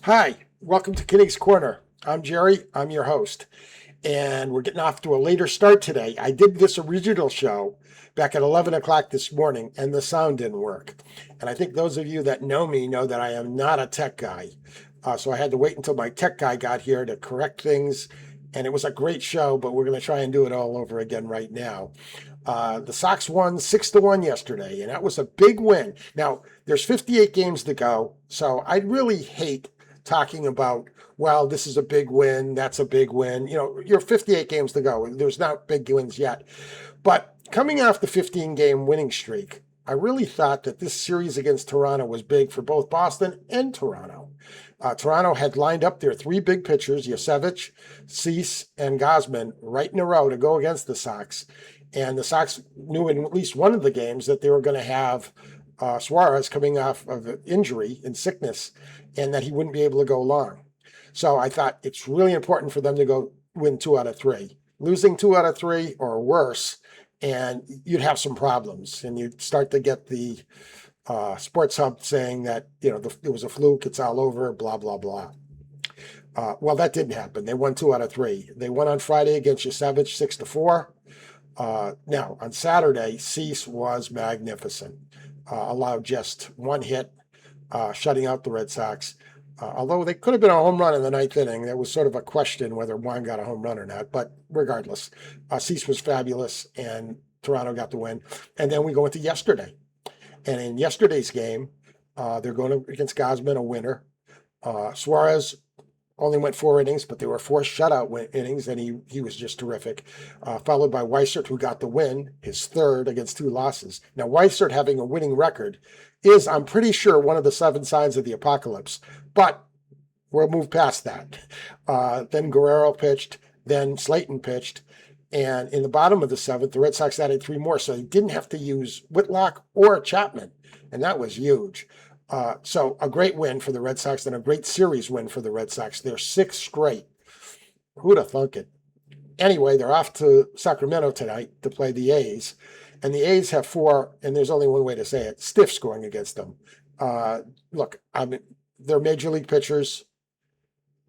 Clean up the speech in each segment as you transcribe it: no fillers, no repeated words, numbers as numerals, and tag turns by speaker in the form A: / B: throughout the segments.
A: Hi, welcome to Kitty's Corner. I'm Jerry, I'm your host, and we're getting off to a later start today. I did this original show back at 11 o'clock this morning, and the sound didn't work. And I think those of you that know me know that I am not a tech guy. So I had to wait until my tech guy got here to correct things, and it was a great show, but we're going to try and do it all over again right now. The Sox won 6-1 yesterday, and that was a big win. Now, there's 58 games to go, so I really hate talking about, well, this is a big win, that's a big win. You know, you're 58 games to go. There's not big wins yet. But coming off the 15-game winning streak, I really thought that this series against Toronto was big for both Boston and Toronto. Toronto had lined up their three big pitchers, Yosevich, Cease, and Gosman, right in a row to go against the Sox. And the Sox knew in at least one of the games that they were going to have Suarez coming off of an injury and sickness, and that he wouldn't be able to go long. So I thought it's really important for them to go win 2 out of 3. Losing 2 out of 3 or worse, and you'd have some problems, and you'd start to get the Sports Hub saying that it was a fluke, it's all over, blah blah blah. Well, that didn't happen. They won 2 out of 3. They won on Friday against Yosevich 6-4. Now on Saturday, Cease was magnificent. Allowed just one hit, shutting out the Red Sox. Although they could have been a home run in the ninth inning, there was sort of a question whether Juan got a home run or not. But regardless, Cease was fabulous, and Toronto got the win. And then we go into yesterday. And in yesterday's game, they're going against Gosman, a winner. Suarez only went 4 innings, but there were 4 shutout innings, and he was just terrific. Followed by Weissert, who got the win, his third against 2 losses. Now, Weissert having a winning record is, I'm pretty sure, one of the 7 signs of the apocalypse, but we'll move past that. Then Guerrero pitched, then Slayton pitched, and in the bottom of the 7th, the Red Sox added 3 more, so they didn't have to use Whitlock or Chapman, and that was huge. So a great win for the Red Sox and a great series win for the Red Sox. They're 6 straight. Who'd have thunk it? Anyway, they're off to Sacramento tonight to play the A's. And the A's have 4, and there's only one way to say it, stiffs going against them. Look, they're major league pitchers,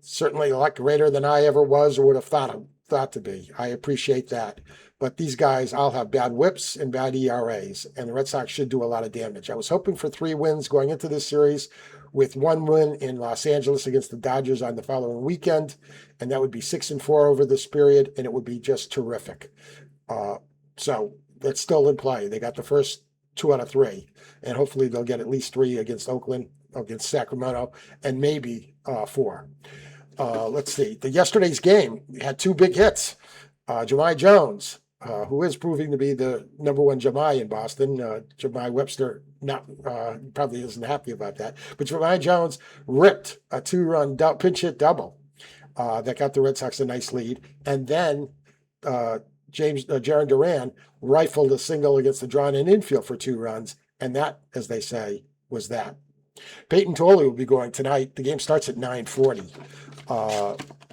A: certainly a lot greater than I ever was or would have thought to be. I appreciate that. But these guys all have bad whips and bad ERAs, and the Red Sox should do a lot of damage. I was hoping for 3 wins going into this series, with 1 win in Los Angeles against the Dodgers on the following weekend, and that would be 6-4 over this period, and it would be just terrific. So that's still in play. They got the first 2 out of 3, and hopefully they'll get at least 3 against Oakland, against Sacramento, and maybe 4. Let's see. Yesterday's game had 2 big hits. Jahmai Jones, who is proving to be the number 1 Jahmai in Boston. Jahmai Webster probably isn't happy about that. But Jahmai Jones ripped a 2-run pinch hit double that got the Red Sox a nice lead. And then Jaron Duran rifled a single against the drawn-in infield for 2 runs. And that, as they say, was that. Peyton Tolley will be going tonight. The game starts at 9:40.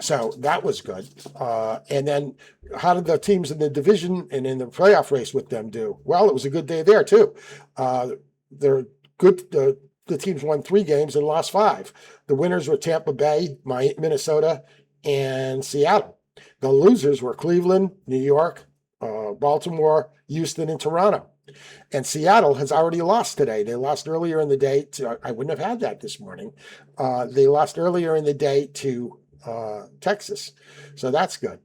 A: So that was good. And then how did the teams in the division and in the playoff race with them do? Well, it was a good day there, too. They're good. The teams won 3 games and lost 5. The winners were Tampa Bay, Minnesota, and Seattle. The losers were Cleveland, New York, Baltimore, Houston, and Toronto. And Seattle has already lost today. They lost earlier in the day I wouldn't have had that this morning. They lost earlier in the day to Texas. So that's good.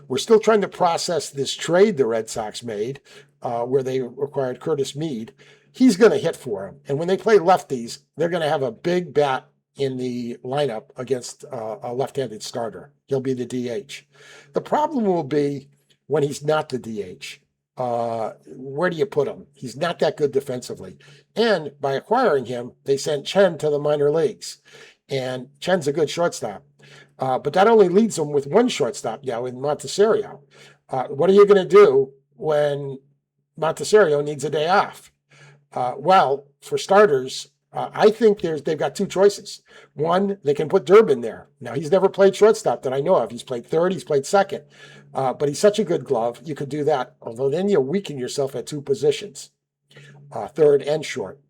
A: We're still trying to process this trade the Red Sox made, where they acquired Curtis Mead. He's going to hit for them. And when they play lefties, they're going to have a big bat in the lineup against a left-handed starter. He'll be the DH. The problem will be when he's not the DH. Where do you put him? He's not that good defensively. And by acquiring him, they sent Chen to the minor leagues. And Chen's a good shortstop. But that only leaves them with 1 shortstop now in Montecchio. What are you going to do when Montecchio needs a day off? Well, for starters, I think they've got 2 choices. One, they can put Durbin there. Now, he's never played shortstop that I know of. He's played third, he's played second. But he's such a good glove, you could do that. Although then you weaken yourself at 2 positions, third and short.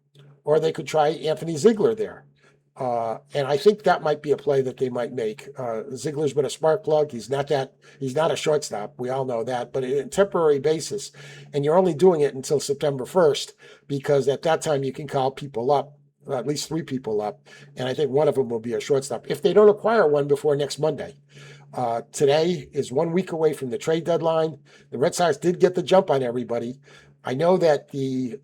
A: Or they could try Anthony Ziegler there. And I think that might be a play that they might make. Ziegler's been a spark plug. He's not a shortstop. We all know that, but on a temporary basis. And you're only doing it until September 1st, because at that time you can call people up, at least 3 people up. And I think one of them will be a shortstop if they don't acquire one before next Monday. Today is 1 week away from the trade deadline. The Red Sox did get the jump on everybody. I know that the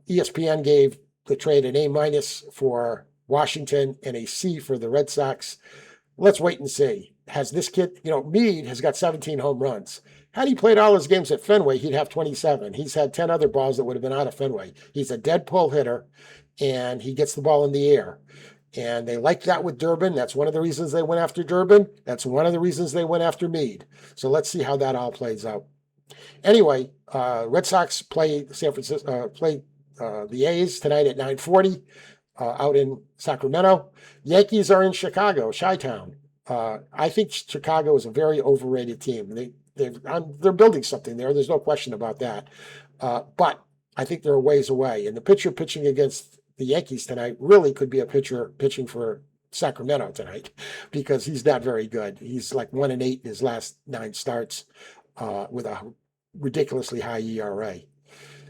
A: ESPN gave the trade an A- for Washington and a C for the Red Sox. Let's wait and see. Has this kid, Meade has got 17 home runs. Had he played all his games at Fenway, he'd have 27. He's had 10 other balls that would have been out of Fenway. He's a dead pull hitter, and he gets the ball in the air. And they like that with Durbin. That's one of the reasons they went after Durbin. That's one of the reasons they went after Meade. So let's see how that all plays out. Anyway, Red Sox play San Francisco, play the A's tonight at 9:40 out in Sacramento. Yankees are in Chicago, Chi-Town. I think Chicago is a very overrated team. They're building something there. There's no question about that. But I think they're a ways away. And the pitcher pitching against the Yankees tonight really could be a pitcher pitching for Sacramento tonight, because he's not very good. He's like 1-8 in his last 9 starts with a ridiculously high ERA.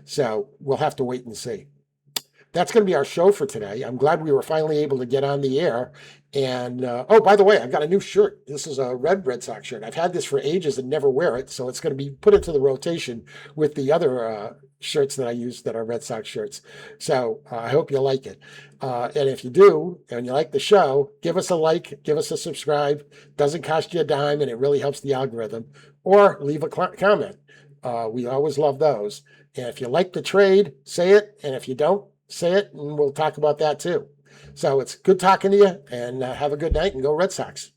A: So we'll have to wait and see. That's going to be our show for today. I'm glad we were finally able to get on the air. And, oh, by the way, I've got a new shirt. This is a Red Sox shirt. I've had this for ages and never wear it. So it's going to be put into the rotation with the other shirts that I use that are Red Sox shirts. So I hope you like it. And if you do, and you like the show, give us a like, give us a subscribe. Doesn't cost you a dime, and it really helps the algorithm. Or leave a comment. We always love those. And if you like the trade, say it. And if you don't, say it, and we'll talk about that too. So it's good talking to you, and have a good night, and go Red Sox.